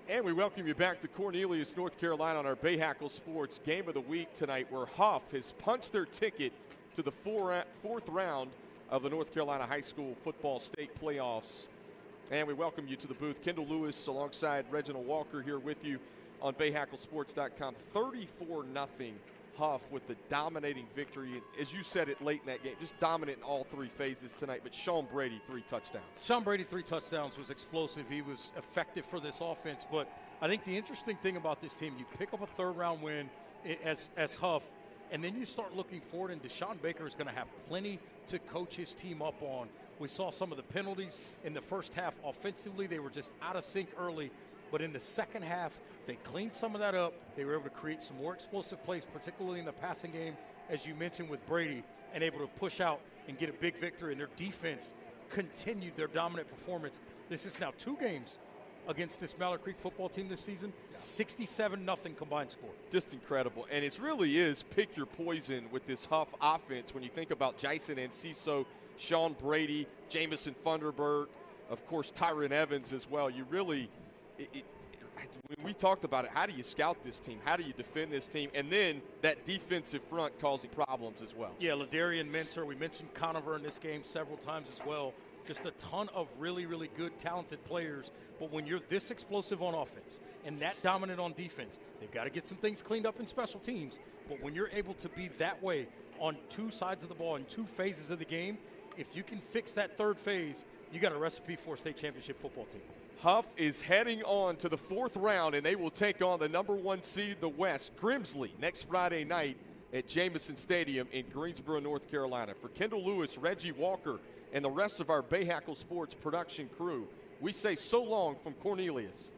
And we welcome you back to Cornelius, North Carolina on our Bayhackle Sports Game of the Week tonight, where Hough has punched their ticket to the fourth round of the North Carolina High School Football State Playoffs. And we welcome you to the booth. Kendall Lewis alongside Reginald Walker here with you on BayhackleSports.com. 34-0 Hough with the dominating victory. And as you said it late in that game, just dominant in all three phases tonight. But Sean Brady, 3 touchdowns. Sean Brady, 3 touchdowns, was explosive. He was effective for this offense. But I think the interesting thing about this team, you pick up a third-round win as Hough, and then you start looking forward, and Deshaun Baker is going to have plenty to coach his team up on. We saw some of the penalties in the first half. Offensively, they were just out of sync early. But in the second half, they cleaned some of that up. They were able to create some more explosive plays, particularly in the passing game, as you mentioned with Brady, and able to push out and get a big victory. And their defense continued their dominant performance. This is now 2 games against this Mallard Creek football team this season. 67-0 combined score. Just incredible. And it really is pick your poison with this Hough offense when you think about Jason Enciso, Sean Brady, Jamison Funderburg, of course, Tyron Evans as well. You really – when we talked about it, how do you scout this team? How do you defend this team? And then that defensive front causing problems as well. Yeah, LaDarian Mentor. We mentioned Conover in this game several times as well. Just a ton of really, really good, talented players. But when you're this explosive on offense and that dominant on defense, they've got to get some things cleaned up in special teams. But when you're able to be that way on 2 sides of the ball in 2 phases of the game, if you can fix that third phase, you got a recipe for a state championship football team. Hough is heading on to the 4th round, and they will take on the number 1 seed in the West, Grimsley, next Friday night at Jamison Stadium in Greensboro, North Carolina. For Kendall Lewis, Reggie Walker, and the rest of our Bayhackle Sports production crew, we say so long from Cornelius.